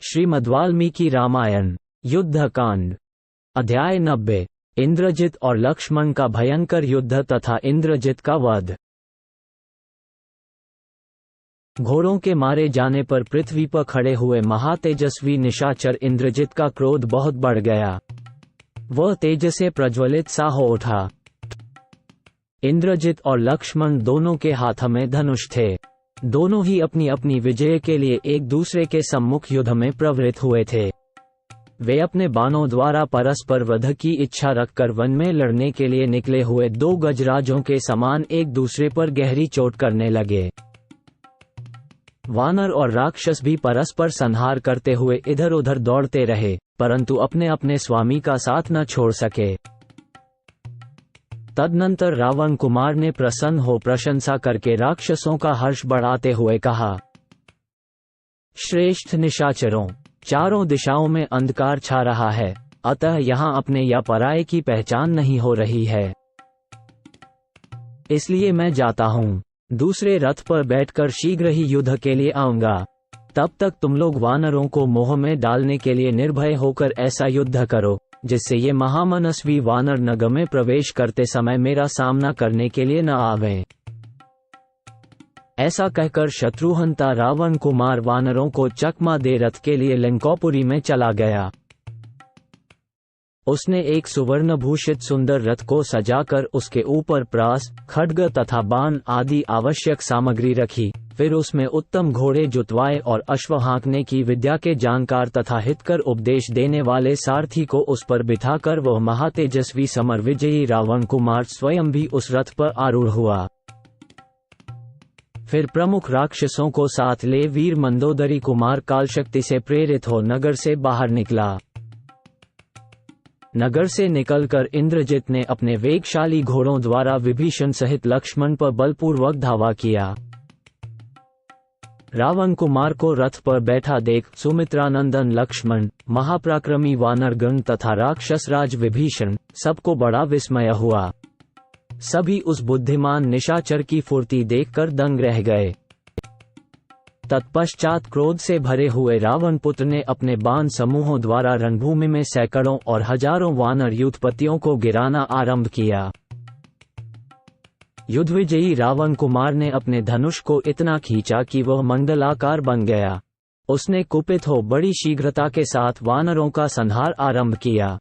श्रीमद्वाल्मीकि रामायण युद्धकांड अध्याय 90 इंद्रजित और लक्ष्मण का भयंकर युद्ध तथा इंद्रजित का वध। घोड़ों के मारे जाने पर पृथ्वी पर खड़े हुए महातेजस्वी निशाचर इंद्रजित का क्रोध बहुत बढ़ गया। वह तेज से प्रज्वलित सा हो उठा। इंद्रजित और लक्ष्मण दोनों के हाथ में धनुष थे। दोनों ही अपनी अपनी विजय के लिए एक दूसरे के सम्मुख युद्ध में प्रवृत्त हुए थे। वे अपने बाणों द्वारा परस्पर वध की इच्छा रखकर वन में लड़ने के लिए निकले हुए दो गजराजों के समान एक दूसरे पर गहरी चोट करने लगे। वानर और राक्षस भी परस्पर संहार करते हुए इधर उधर दौड़ते रहे, परंतु अपने अपने स्वामी का साथ न छोड़ सके। तदनंतर रावण कुमार ने प्रसन्न हो प्रशंसा करके राक्षसों का हर्ष बढ़ाते हुए कहा, श्रेष्ठ निशाचरों, चारों दिशाओं में अंधकार छा रहा है, अतः यहाँ अपने या पराये की पहचान नहीं हो रही है। इसलिए मैं जाता हूँ। दूसरे रथ पर बैठकर शीघ्र ही युद्ध के लिए आऊंगा। तब तक तुम लोग वानरों को मोह में डालने के लिए निर्भय होकर ऐसा युद्ध करो जिससे ये महामनस्वी वानर नगर में प्रवेश करते समय मेरा सामना करने के लिए न आवे। ऐसा कहकर शत्रुहंता रावण कुमार वानरों को चकमा दे रथ के लिए लंकोपुरी में चला गया। उसने एक सुवर्ण भूषित सुंदर रथ को सजाकर उसके ऊपर प्रास, खड्ग तथा बाण आदि आवश्यक सामग्री रखी। फिर उसमें उत्तम घोड़े जुतवाए और अश्व हाँकने की विद्या के जानकार तथा हितकर उपदेश देने वाले सारथी को उस पर बिठाकर वह महातेजस्वी समर विजयी रावण कुमार स्वयं भी उस रथ पर आरूढ़ हुआ। फिर प्रमुख राक्षसों को साथ ले वीर मंदोदरी कुमार कालशक्ति से प्रेरित हो नगर से बाहर निकला। नगर से निकलकर इंद्रजित ने अपने वेगशाली घोड़ों द्वारा विभीषण सहित लक्ष्मण पर बलपूर्वक धावा किया। रावण कुमार को रथ पर बैठा देख सुमित्रानंदन लक्ष्मण, महापराक्रमी वानरगण तथा राक्षस राज विभीषण सबको बड़ा विस्मय हुआ। सभी उस बुद्धिमान निशाचर की फुर्ती देखकर दंग रह गए। तत्पश्चात क्रोध से भरे हुए रावण पुत्र ने अपने बाण समूहों द्वारा रणभूमि में सैकड़ों और हजारों वानर युद्धपतियों को गिराना आरंभ किया। युद्ध विजयी रावण कुमार ने अपने धनुष को इतना खींचा कि वह मंडलाकार बन गया। उसने कुपित हो बड़ी शीघ्रता के साथ वानरों का संहार आरंभ किया।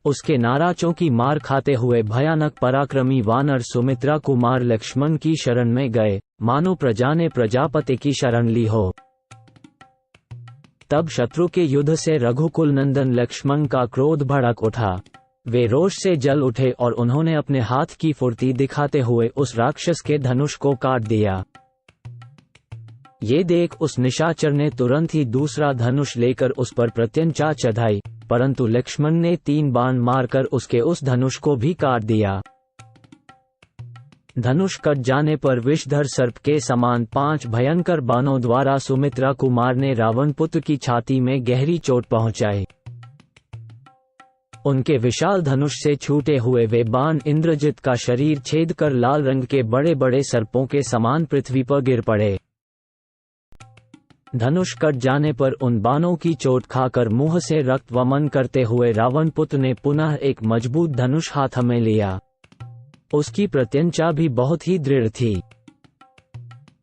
उसके नाराजों की मार खाते हुए भयानक पराक्रमी वानर सुमित्रा कुमार लक्ष्मण की शरण में गए, मानो प्रजा ने प्रजापति की शरण ली हो। तब शत्रु के युद्ध से रघुकुल नंदन लक्ष्मण का क्रोध भड़क उठा। वे रोष से जल उठे और उन्होंने अपने हाथ की फुर्ती दिखाते हुए उस राक्षस के धनुष को काट दिया। ये देख उस निशाचर ने तुरंत ही दूसरा धनुष लेकर उस पर प्रत्यंचा चढ़ाई, परंतु लक्ष्मण ने 3 बाण मारकर उसके उस धनुष को भी काट दिया। धनुष कट जाने पर विषधर सर्प के समान 5 भयंकर बाणों द्वारा सुमित्रा कुमार ने रावण पुत्र की छाती में गहरी चोट पहुंचाई। उनके विशाल धनुष से छूटे हुए वे बाण इंद्रजित का शरीर छेद कर लाल रंग के बड़े बड़े सर्पों के समान पृथ्वी पर गिर पड़े। धनुष कट जाने पर उन बाणों की चोट खाकर मुंह से रक्त वमन करते हुए रावण पुत्र ने पुनः एक मजबूत धनुष हाथ में लिया। उसकी प्रत्यंचा भी बहुत ही दृढ़ थी।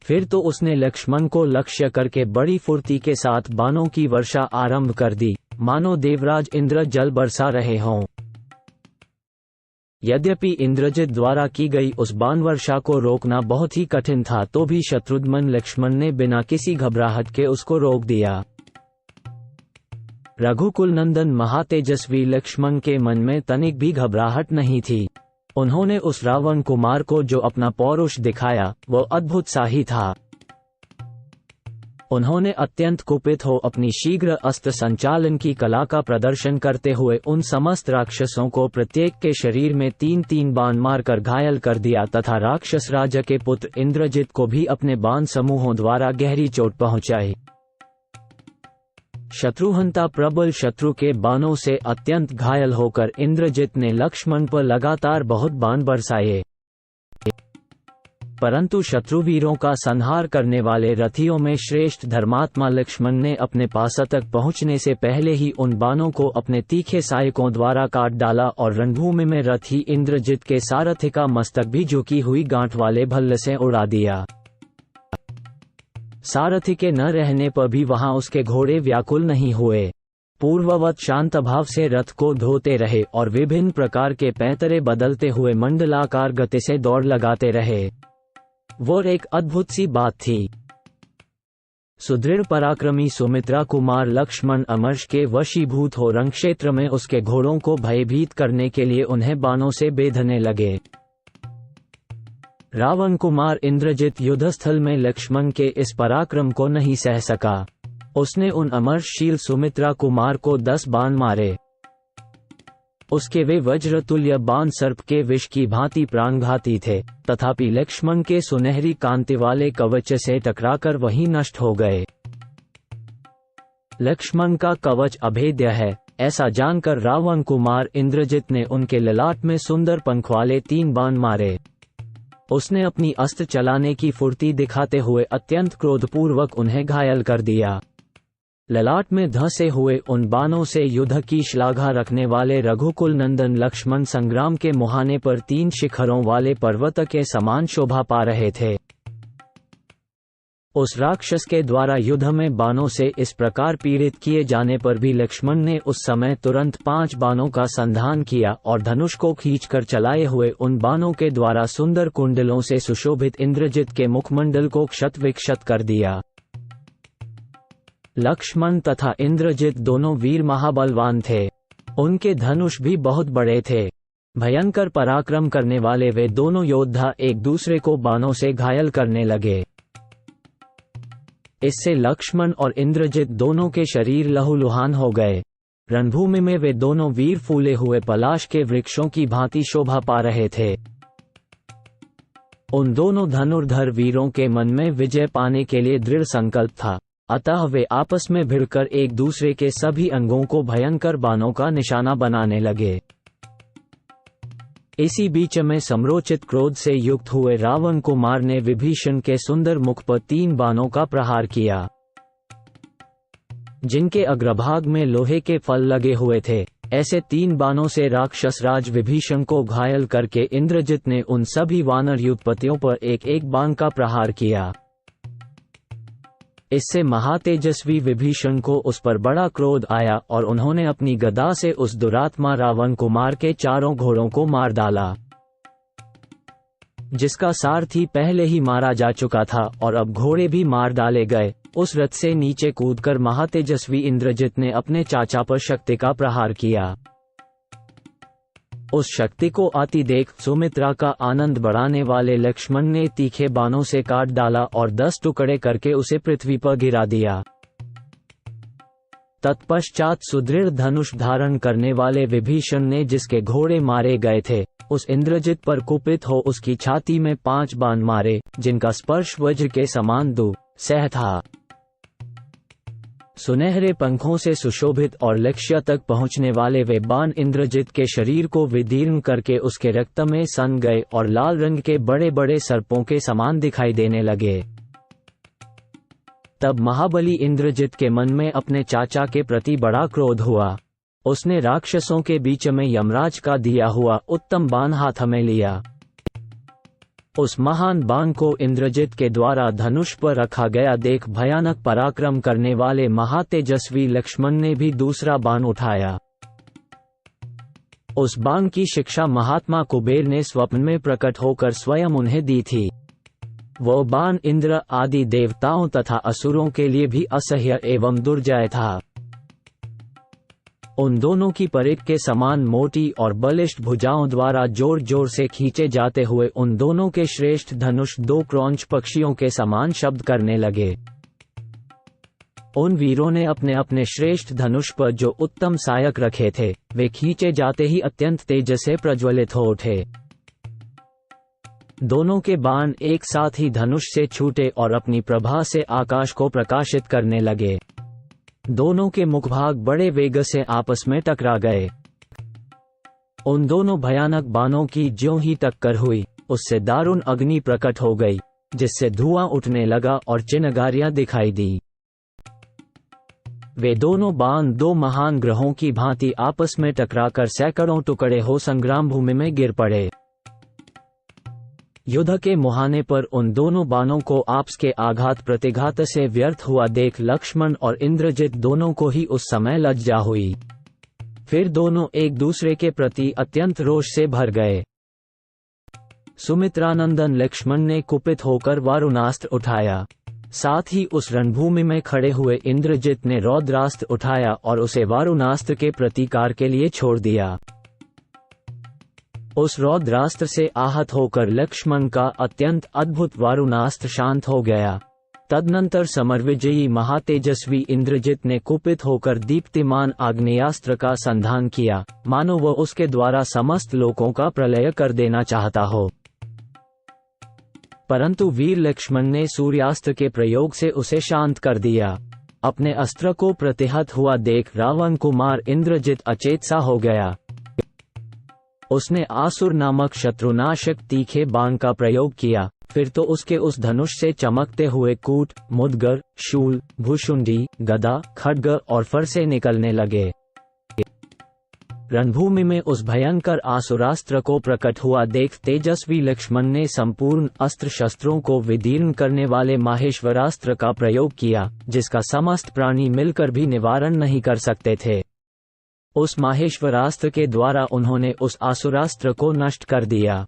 फिर तो उसने लक्ष्मण को लक्ष्य करके बड़ी फुर्ती के साथ बाणों की वर्षा आरंभ कर दी, मानो देवराज इंद्र जल बरसा रहे हों। यद्यपि इंद्रजित द्वारा की गई उस बाण वर्षा को रोकना बहुत ही कठिन था, तो भी शत्रुघ्न लक्ष्मण ने बिना किसी घबराहट के उसको रोक दिया। रघुकुल नंदन महातेजस्वी लक्ष्मण के मन में तनिक भी घबराहट नहीं थी। उन्होंने उस रावण कुमार को जो अपना पौरुष दिखाया वो अद्भुत सा ही था। उन्होंने अत्यंत कुपित हो अपनी शीघ्र अस्त्र संचालन की कला का प्रदर्शन करते हुए उन समस्त राक्षसों को प्रत्येक के शरीर में 3-3 बाण मारकर घायल कर दिया तथा राक्षस राजा के पुत्र इंद्रजित को भी अपने बाण समूहों द्वारा गहरी चोट पहुंचाई। शत्रुहंता प्रबल शत्रु के बाणों से अत्यंत घायल होकर इंद्रजित ने लक्ष्मण पर लगातार बहुत बाण बरसाए। परंतु शत्रुवीरों का संहार करने वाले रथियों में श्रेष्ठ धर्मात्मा लक्ष्मण ने अपने पास तक पहुंचने से पहले ही उन बाणों को अपने तीखे सहायकों द्वारा काट डाला और रणभूमि में रथी इंद्रजित के सारथी का मस्तक भी झुकी हुई गांठ वाले भल्ल से उड़ा दिया। सारथी के न रहने पर भी वहां उसके घोड़े व्याकुल नहीं हुए, पूर्ववत शांत भाव से रथ को धोते रहे और विभिन्न प्रकार के पैंतरे बदलते हुए मंडलाकार गति से दौड़ लगाते रहे। वो एक अद्भुत सी बात थी। सुदृढ़ पराक्रमी सुमित्रा कुमार लक्ष्मण अमर्ष के वशीभूत हो रणक्षेत्र में उसके घोड़ों को भयभीत करने के लिए उन्हें बाणों से बेधने लगे। रावण कुमार इंद्रजित युद्धस्थल में लक्ष्मण के इस पराक्रम को नहीं सह सका। उसने उन अमरशील सुमित्रा कुमार को 10 बाण मारे। उसके वे वज्रतुल्य बाण सर्प के विष की भांति प्राणघाती थे, तथापि लक्ष्मण के सुनहरी कांति वाले कवच से टकराकर वहीं नष्ट हो गए। लक्ष्मण का कवच अभेद्य है, ऐसा जानकर रावण कुमार इंद्रजित ने उनके ललाट में सुंदर पंख वाले 3 बाण मारे। उसने अपनी अस्त्र चलाने की फुर्ती दिखाते हुए अत्यंत क्रोधपूर्वक उन्हें घायल कर दिया। ललाट में धंसे हुए उन बाणों से युद्ध की श्लाघा रखने वाले रघुकुल नंदन लक्ष्मण संग्राम के मुहाने पर 3 शिखरों वाले पर्वत के समान शोभा पा रहे थे। उस राक्षस के द्वारा युद्ध में बाणों से इस प्रकार पीड़ित किए जाने पर भी लक्ष्मण ने उस समय तुरंत 5 बाणों का संधान किया और धनुष को खींचकर चलाए हुए उन बाणों के द्वारा सुंदर कुंडलों से सुशोभित इंद्रजित के मुखमंडल को क्षत विक्षत कर दिया। लक्ष्मण तथा इंद्रजित दोनों वीर महाबलवान थे। उनके धनुष भी बहुत बड़े थे। भयंकर पराक्रम करने वाले वे दोनों योद्धा एक दूसरे को बाणों से घायल करने लगे। इससे लक्ष्मण और इंद्रजित दोनों के शरीर लहूलुहान हो गए। रणभूमि में वे दोनों वीर फूले हुए पलाश के वृक्षों की भांति शोभा पा रहे थे। उन दोनों धनुर्धर वीरों के मन में विजय पाने के लिए दृढ़ संकल्प था, अतः वे आपस में भिड़कर एक दूसरे के सभी अंगों को भयंकर बाणों का निशाना बनाने लगे। इसी बीच में सम्रोचित क्रोध से युक्त हुए रावण कुमार ने विभीषण के सुंदर मुख पर 3 बाणों का प्रहार किया, जिनके अग्रभाग में लोहे के फल लगे हुए थे। ऐसे 3 बाणों से राक्षस राज विभीषण को घायल करके इंद्रजित ने उन सभी वानर युद्धपतियों पर एक एक बाण का प्रहार किया। इससे महातेजस्वी विभीषण को उस पर बड़ा क्रोध आया और उन्होंने अपनी गदा से उस दुरात्मा रावण कुमार के 4 घोड़ों को मार डाला, जिसका सारथी पहले ही मारा जा चुका था और अब घोड़े भी मार डाले गए। उस रथ से नीचे कूदकर महातेजस्वी इंद्रजित ने अपने चाचा पर शक्ति का प्रहार किया। उस शक्ति को आती देख सुमित्रा का आनंद बढ़ाने वाले लक्ष्मण ने तीखे बाणों से काट डाला और 10 टुकड़े करके उसे पृथ्वी पर गिरा दिया। तत्पश्चात सुदृढ़ धनुष धारण करने वाले विभीषण ने जिसके घोड़े मारे गए थे, उस इंद्रजित पर कुपित हो उसकी छाती में 5 बाण मारे, जिनका स्पर्श वज्र के समान सह था। सुनहरे पंखों से सुशोभित और लक्ष्य तक पहुंचने वाले वे बाण इंद्रजित के शरीर को विदीर्ण करके उसके रक्त में सन गए और लाल रंग के बड़े बड़े सर्पों के समान दिखाई देने लगे। तब महाबली इंद्रजित के मन में अपने चाचा के प्रति बड़ा क्रोध हुआ। उसने राक्षसों के बीच में यमराज का दिया हुआ उत्तम बाण हाथ में लिया। उस महान बाण को इंद्रजित के द्वारा धनुष पर रखा गया देख भयानक पराक्रम करने वाले महातेजस्वी लक्ष्मण ने भी दूसरा बाण उठाया। उस बाण की शिक्षा महात्मा कुबेर ने स्वप्न में प्रकट होकर स्वयं उन्हें दी थी। वो बाण इंद्र आदि देवताओं तथा असुरों के लिए भी असह्य एवं दुर्जय था। उन दोनों की परिघ के समान मोटी और बलिष्ठ भुजाओं द्वारा जोर जोर से खींचे जाते हुए उन दोनों के श्रेष्ठ धनुष 2 क्रौंच पक्षियों के समान शब्द करने लगे। उन वीरों ने अपने अपने श्रेष्ठ धनुष पर जो उत्तम सहायक रखे थे, वे खींचे जाते ही अत्यंत तेज से प्रज्वलित हो उठे। दोनों के बाण एक साथ ही धनुष से छूटे और अपनी प्रभा से आकाश को प्रकाशित करने लगे। दोनों के मुखभाग बड़े वेग से आपस में टकरा गए। उन दोनों भयानक बाणों की ज्यों ही टक्कर हुई, उससे दारुण अग्नि प्रकट हो गई, जिससे धुआं उठने लगा और चिंगारियां दिखाई दी। वे दोनों बाण दो महान ग्रहों की भांति आपस में टकराकर सैकड़ों टुकड़े हो संग्राम भूमि में गिर पड़े। युद्ध के मुहाने पर उन दोनों बाणों को आपस के आघात प्रतिघात से व्यर्थ हुआ देख लक्ष्मण और इंद्रजित दोनों को ही उस समय लज्जा हुई। फिर दोनों एक दूसरे के प्रति अत्यंत रोष से भर गए। सुमित्रानंदन लक्ष्मण ने कुपित होकर वारुणास्त्र उठाया। साथ ही उस रणभूमि में खड़े हुए इंद्रजित ने रौद्रास्त्र उठाया और उसे वारुणास्त्र के प्रतिकार के लिए छोड़ दिया। उस रौद्रास्त्र से आहत होकर लक्ष्मण का अत्यंत अद्भुत वारुणास्त्र शांत हो गया। तदनंतर समरविजयी महातेजस्वी इंद्रजित ने कुपित होकर दीप्तिमान आग्नेयास्त्र का संधान किया, मानो वह उसके द्वारा समस्त लोकों का प्रलय कर देना चाहता हो। परंतु वीर लक्ष्मण ने सूर्यास्त्र के प्रयोग से उसे शांत कर दिया। अपने अस्त्र को प्रतिहत हुआ देख रावण कुमार इंद्रजित अचेत सा हो गया। उसने आसुर नामक शत्रुनाशक तीखे बाण का प्रयोग किया। फिर तो उसके उस धनुष से चमकते हुए कूट, मुदगर, शूल, भुशुंडी, गदा, खड्ग और फरसे निकलने लगे। रणभूमि में उस भयंकर आसुरास्त्र को प्रकट हुआ देख तेजस्वी लक्ष्मण ने संपूर्ण अस्त्र शस्त्रों को विदीर्ण करने वाले माहेश्वरास्त्र का प्रयोग किया, जिसका समस्त प्राणी मिलकर भी निवारण नहीं कर सकते थे। उस माहेश्वरास्त्र के द्वारा उन्होंने उस आसुरास्त्र को नष्ट कर दिया।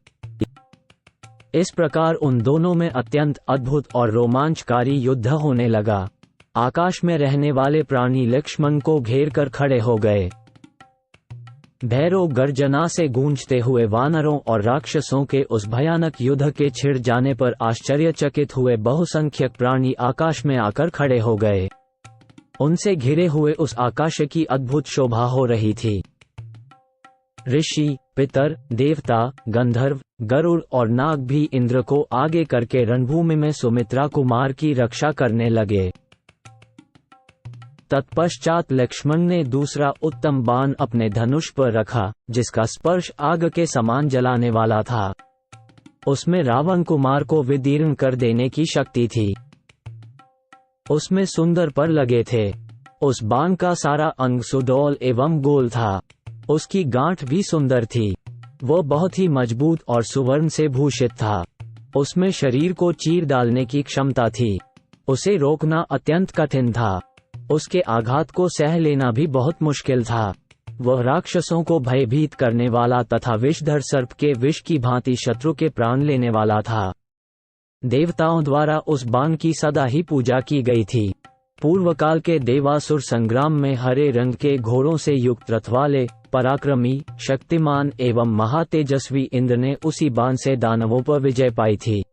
इस प्रकार उन दोनों में अत्यंत अद्भुत और रोमांचकारी युद्ध होने लगा। आकाश में रहने वाले प्राणी लक्ष्मण को घेर कर खड़े हो गए। भैरव गर्जना से गूंजते हुए वानरों और राक्षसों के उस भयानक युद्ध के छिड़ जाने पर आश्चर्यचकित हुए बहुसंख्यक प्राणी आकाश में आकर खड़े हो गए। उनसे घिरे हुए उस आकाश की अद्भुत शोभा हो रही थी। ऋषि, पितर, देवता, गंधर्व, गरुड़ और नाग भी इंद्र को आगे करके रणभूमि में सुमित्रा कुमार की रक्षा करने लगे। तत्पश्चात लक्ष्मण ने दूसरा उत्तम बाण अपने धनुष पर रखा, जिसका स्पर्श आग के समान जलाने वाला था। उसमें रावण कुमार को विदीर्ण कर देने की शक्ति थी। उसमें सुंदर पर लगे थे। उस बाण का सारा अंग सुडौल एवं गोल था। उसकी गांठ भी सुंदर थी। वह बहुत ही मजबूत और सुवर्ण से भूषित था। उसमें शरीर को चीर डालने की क्षमता थी। उसे रोकना अत्यंत कठिन था। उसके आघात को सह लेना भी बहुत मुश्किल था। वह राक्षसों को भयभीत करने वाला तथा विषधर सर्प के विष की भांति शत्रु के प्राण लेने वाला था। देवताओं द्वारा उस बाण की सदा ही पूजा की गई थी। पूर्वकाल के देवासुर संग्राम में हरे रंग के घोड़ों से युक्त रथ वाले पराक्रमी, शक्तिमान एवं महातेजस्वी इंद्र ने उसी बाण से दानवों पर विजय पाई थी।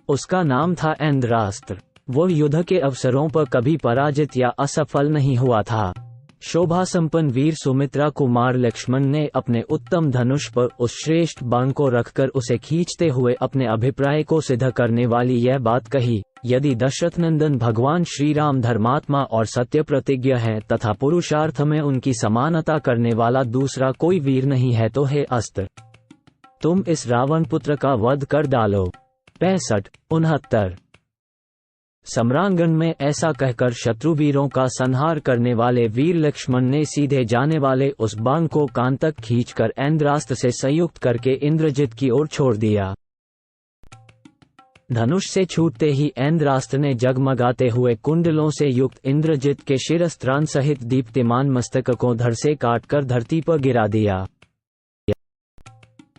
उसका नाम था इंद्रास्त्र। वह युद्ध के अवसरों पर कभी पराजित या असफल नहीं हुआ था। शोभा संपन्न वीर सुमित्रा कुमार लक्ष्मण ने अपने उत्तम धनुष पर उस श्रेष्ठ बाण को रखकर उसे खींचते हुए अपने अभिप्राय को सिद्ध करने वाली यह बात कही, यदि दशरथ नंदन भगवान श्री राम धर्मात्मा और सत्य प्रतिज्ञ हैं तथा पुरुषार्थ में उनकी समानता करने वाला दूसरा कोई वीर नहीं है, तो हे अस्त्र, तुम इस रावण पुत्र का वध कर डालो। 65-69 सम्रांगण में ऐसा कहकर शत्रुवीरों का संहार करने वाले वीर लक्ष्मण ने सीधे जाने वाले उस बाण को कान तक खींचकर इंद्रास्त्र से संयुक्त करके इंद्रजित की ओर छोड़ दिया। धनुष से छूटते ही इंद्रास्त्र ने जगमगाते हुए कुंडलों से युक्त इंद्रजित के शिरस्त्राण सहित दीप्तिमान मस्तक को धड़ से काटकर धरती पर गिरा दिया।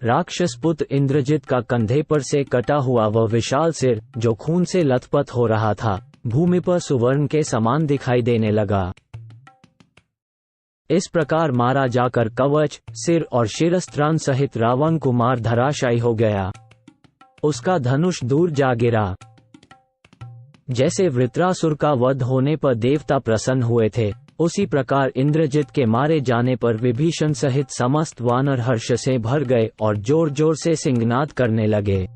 राक्षस पुत्र इंद्रजित का कंधे पर से कटा हुआ वह विशाल सिर, जो खून से लथपथ हो रहा था, भूमि पर सुवर्ण के समान दिखाई देने लगा। इस प्रकार मारा जाकर कवच, सिर और शिरस्त्राण सहित रावण कुमार धराशायी हो गया। उसका धनुष दूर जा गिरा। जैसे वृत्रासुर का वध होने पर देवता प्रसन्न हुए थे, उसी प्रकार इंद्रजित के मारे जाने पर विभीषण सहित समस्त वानर हर्ष से भर गए और जोर जोर से सिंहनाद करने लगे।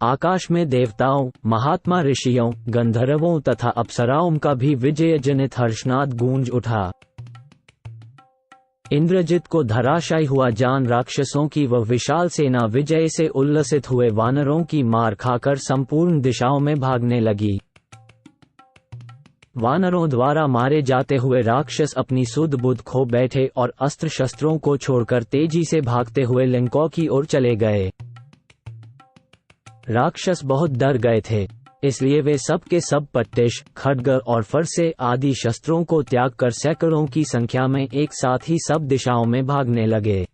आकाश में देवताओं, महात्मा ऋषियों, गंधर्वों तथा अप्सराओं का भी विजय जनित हर्षनाद गूंज उठा। इंद्रजित को धराशायी हुआ जान राक्षसों की वह विशाल सेना विजय से उल्लसित हुए वानरों की मार खाकर संपूर्ण दिशाओं में भागने लगी। वानरों द्वारा मारे जाते हुए राक्षस अपनी सुध बुध खो बैठे और अस्त्र शस्त्रों को छोड़कर तेजी से भागते हुए लंका की ओर चले गए। राक्षस बहुत डर गए थे, इसलिए वे सब के सब पट्टिश, खड्ग और फरसे आदि शस्त्रों को त्याग कर सैकड़ों की संख्या में एक साथ ही सब दिशाओं में भागने लगे।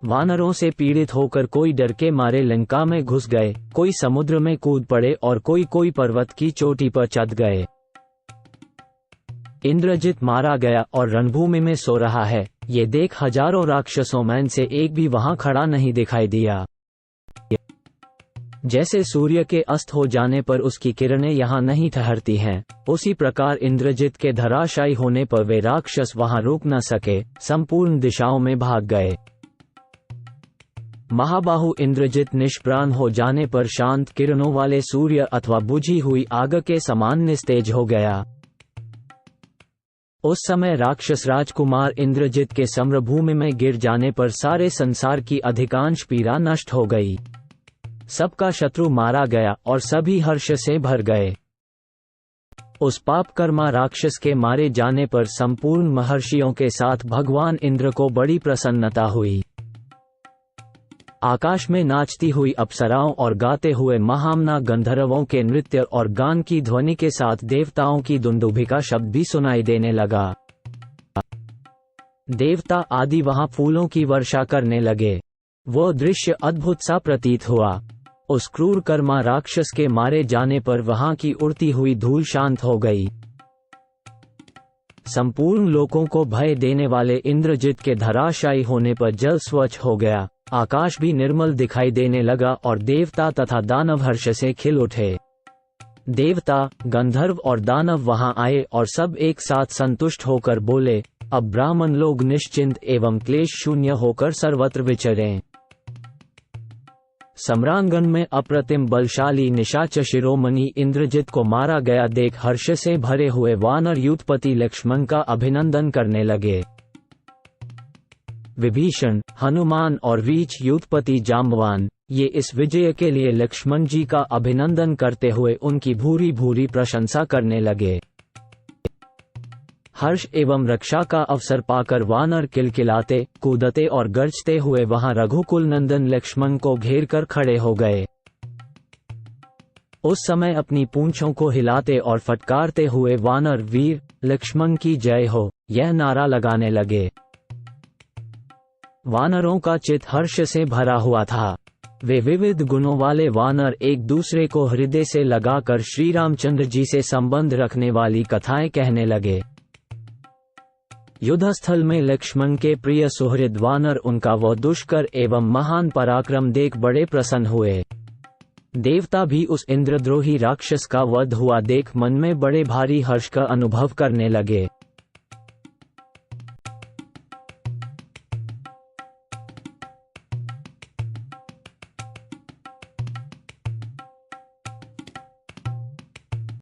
वानरों से पीड़ित होकर कोई डर के मारे लंका में घुस गए, कोई समुद्र में कूद पड़े और कोई पर्वत की चोटी पर चढ़ गए। इंद्रजित मारा गया और रणभूमि में सो रहा है, ये देख हजारों राक्षसों में से एक भी वहां खड़ा नहीं दिखाई दिया। जैसे सूर्य के अस्त हो जाने पर उसकी किरणें यहाँ नहीं ठहरती हैं, उसी प्रकार इंद्रजित के धराशायी होने पर वे राक्षस वहां रुक न सके, संपूर्ण दिशाओं में भाग गए। महाबाहु इंद्रजित निष्प्राण हो जाने पर शांत किरणों वाले सूर्य अथवा बुझी हुई आग के समान निस्तेज हो गया। उस समय राक्षस राजकुमार इंद्रजित के सम्रभूमि में गिर जाने पर सारे संसार की अधिकांश पीड़ा नष्ट हो गई। सबका शत्रु मारा गया और सभी हर्ष से भर गए। उस पापकर्मा राक्षस के मारे जाने पर संपूर्ण महर्षियों के साथ भगवान इंद्र को बड़ी प्रसन्नता हुई। आकाश में नाचती हुई अप्सराओं और गाते हुए महामना गंधर्वों के नृत्य और गान की ध्वनि के साथ देवताओं की दुंदुभी का शब्द भी सुनाई देने लगा। देवता आदि वहां फूलों की वर्षा करने लगे। वो दृश्य अद्भुत सा प्रतीत हुआ। उस क्रूर कर्मा राक्षस के मारे जाने पर वहां की उड़ती हुई धूल शांत हो गई। संपूर्ण लोकों को भय देने वाले इंद्रजित के धराशायी होने पर जल स्वच्छ हो गया, आकाश भी निर्मल दिखाई देने लगा और देवता तथा दानव हर्ष से खिल उठे। देवता, गंधर्व और दानव वहां आए और सब एक साथ संतुष्ट होकर बोले, अब ब्राह्मण लोग निश्चिंत एवं क्लेश शून्य होकर सर्वत्र विचरें। सम्रांगण में अप्रतिम बलशाली निशाच शिरोमणि इंद्रजित को मारा गया देख हर्ष से भरे हुए वानर युद्धपति लक्ष्मण का अभिनंदन करने लगे। विभीषण, हनुमान और रीछ युद्धपति जाम्बवान, ये इस विजय के लिए लक्ष्मण जी का अभिनंदन करते हुए उनकी भूरी भूरी प्रशंसा करने लगे। हर्ष एवं रक्षा का अवसर पाकर वानर किलकिलाते, कूदते और गरजते हुए वहां रघुकुल नंदन लक्ष्मण को घेर कर खड़े हो गए। उस समय अपनी पूंछों को हिलाते और फटकारते हुए वानर वीर लक्ष्मण की जय हो, यह नारा लगाने लगे। वानरों का चित्त हर्ष से भरा हुआ था। वे विविध गुणों वाले वानर एक दूसरे को हृदय से लगाकर श्री रामचंद्र जी से संबंध रखने वाली कथाएं कहने लगे। युद्धस्थल में लक्ष्मण के प्रिय सुहृद वानर उनका वह दुष्कर एवं महान पराक्रम देख बड़े प्रसन्न हुए। देवता भी उस इंद्रद्रोही राक्षस का वध हुआ देख मन में बड़े भारी हर्ष का अनुभव करने लगे।